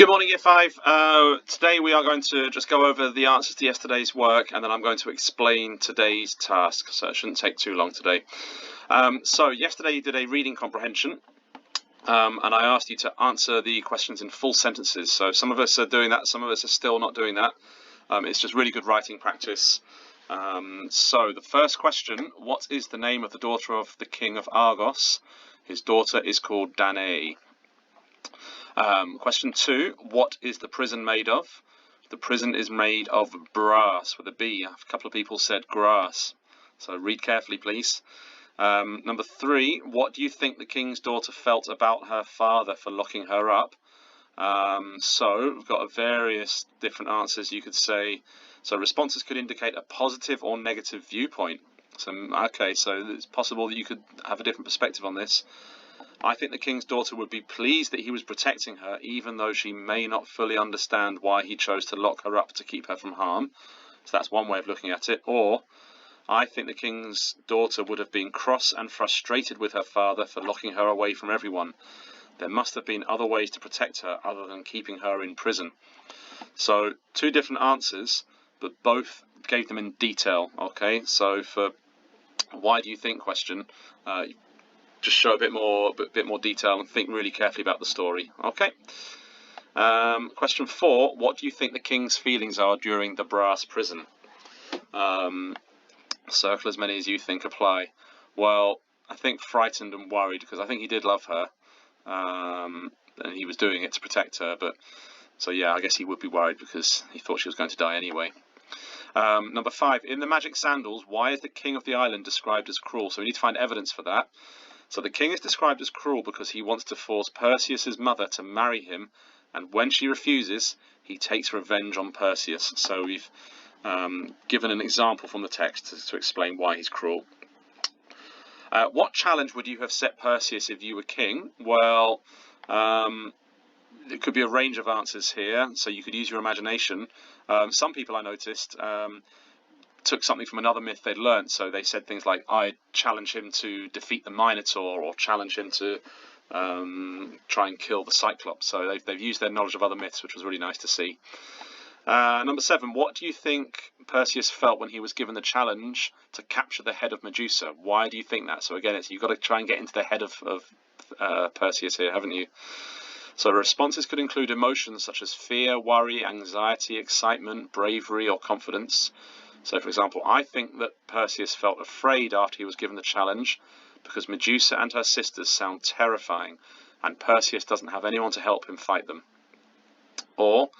Good morning, Year 5. Today we are going to just go over the answers to yesterday's work, and then I'm going to explain today's task, so it shouldn't take too long today. So yesterday you did a reading comprehension, and I asked you to answer the questions in full sentences. So some of us are doing that, some of us are still not doing that. It's just really good writing practice. So the first question: what is the name of the daughter of the king of Argos? His daughter is called Danae. Question 2, what is the prison made of? The prison is made of brass, with a B. A couple of people said grass, so read carefully, please. Number 3, what do you think the king's daughter felt about her father for locking her up? So we've got various different answers you could say. So responses could indicate a positive or negative viewpoint. So okay, so it's possible that you could have a different perspective on this. I think the king's daughter would be pleased that he was protecting her, even though she may not fully understand why he chose to lock her up to keep her from harm. So that's one way of looking at it. Or, I think the king's daughter would have been cross and frustrated with her father for locking her away from everyone. There must have been other ways to protect her other than keeping her in prison. So, two different answers, but both gave them in detail. Okay, so for why do you think question, just show a bit more detail and think really carefully about the story. Okay. Question 4, what do you think the king's feelings are during the brass prison? Circle as many as you think apply. Well, I think frightened and worried, because I think he did love her, and he was doing it to protect her, but so yeah, I guess he would be worried because he thought she was going to die anyway. Number 5, in the magic sandals, why is the king of the island described as cruel? So we need to find evidence for that. So the king is described as cruel because he wants to force Perseus's mother to marry him, and when she refuses, he takes revenge on Perseus. So we've given an example from the text to explain why he's cruel. What challenge would you have set Perseus if you were king? Well, it could be a range of answers here, so you could use your imagination. Some people I noticed took something from another myth they'd learnt, so they said things like, I'd challenge him to defeat the Minotaur, or challenge him to try and kill the Cyclops. So they've used their knowledge of other myths, which was really nice to see. Number 7, what do you think Perseus felt when he was given the challenge to capture the head of Medusa? Why do you think that? So again, you've got to try and get into the head of Perseus here, haven't you? So responses could include emotions such as fear, worry, anxiety, excitement, bravery, or confidence. So, for example, I think that Perseus felt afraid after he was given the challenge because Medusa and her sisters sound terrifying, and Perseus doesn't have anyone to help him fight them. Or,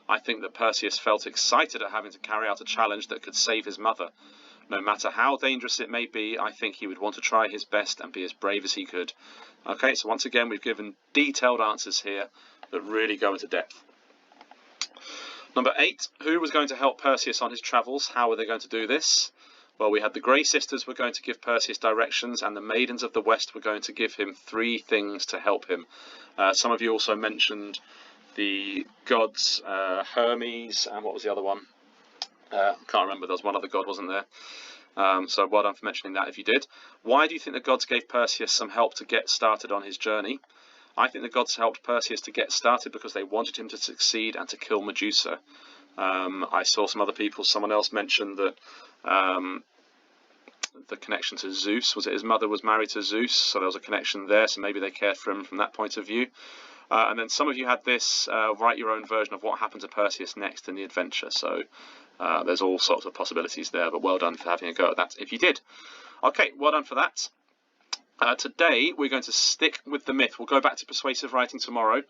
I think that Perseus felt excited at having to carry out a challenge that could save his mother. No matter how dangerous it may be, I think he would want to try his best and be as brave as he could. Okay, so once again, we've given detailed answers here that really go into depth. Number 8, who was going to help Perseus on his travels? How were they going to do this? Well, we had the Grey Sisters were going to give Perseus directions, and the Maidens of the West were going to give him 3 things to help him. Some of you also mentioned the gods Hermes, and what was the other one? Can't remember, there was one other god, wasn't there? So well done for mentioning that if you did. Why do you think the gods gave Perseus some help to get started on his journey? I think the gods helped Perseus to get started because they wanted him to succeed and to kill Medusa. I saw some other people, someone else mentioned that the connection to Zeus, was it his mother was married to Zeus, so there was a connection there, so maybe they cared for him from that point of view. And then some of you had this, write your own version of what happened to Perseus next in the adventure, so there's all sorts of possibilities there, but well done for having a go at that if you did. Okay, well done for that. Today we're going to stick with the myth. We'll go back to persuasive writing tomorrow,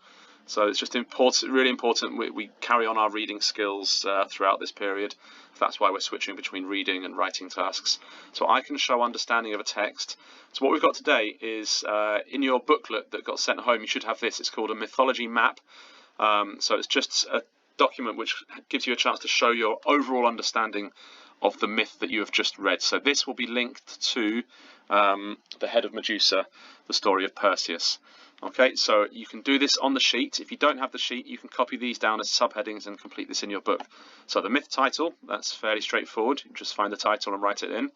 so it's just important, really important we carry on our reading skills throughout this period. That's why we're switching between reading and writing tasks, so I can show understanding of a text. So what we've got today is in your booklet that got sent home, you should have this. It's called a Mythology Map. So it's just a document which gives you a chance to show your overall understanding of the myth that you have just read. So this will be linked to the head of Medusa, the story of Perseus. Okay, so you can do this on the sheet. If you don't have the sheet, you can copy these down as subheadings and complete this in your book. So the myth title, that's fairly straightforward. You just find the title and write it in.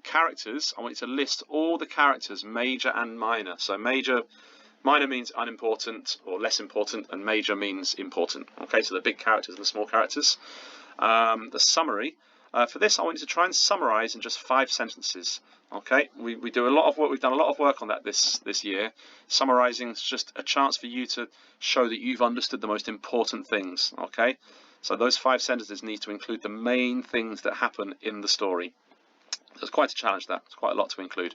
Characters, I want you to list all the characters, major and minor. So major Minor means unimportant or less important, and major means important. Okay, so the big characters and the small characters. The summary. For this, I want you to try and summarize in just 5 sentences. Okay, we do a lot of work. We've done a lot of work on that this year. Summarizing is just a chance for you to show that you've understood the most important things. Okay, so those 5 sentences need to include the main things that happen in the story. It's quite a challenge. It's quite a lot to include.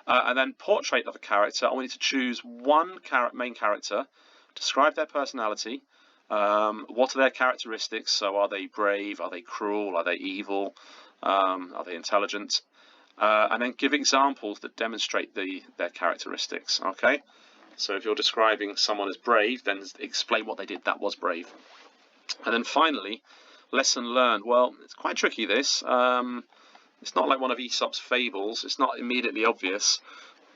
And then portrait of a character. I want you to choose one main character, describe their personality. What are their characteristics? So are they brave? Are they cruel? Are they evil? Are they intelligent? And then give examples that demonstrate their characteristics. Okay, so if you're describing someone as brave, then explain what they did that was brave. And then finally, lesson learned. Well, it's quite tricky, this. It's not like one of Aesop's fables. It's not immediately obvious,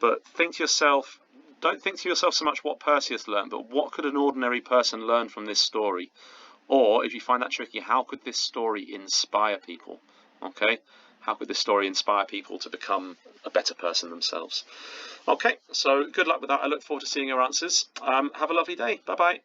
but think to yourself, don't think to yourself so much what Perseus learned, but what could an ordinary person learn from this story? Or, if you find that tricky, how could this story inspire people? Okay, how could this story inspire people to become a better person themselves? Okay, so good luck with that. I look forward to seeing your answers. Have a lovely day. Bye-bye.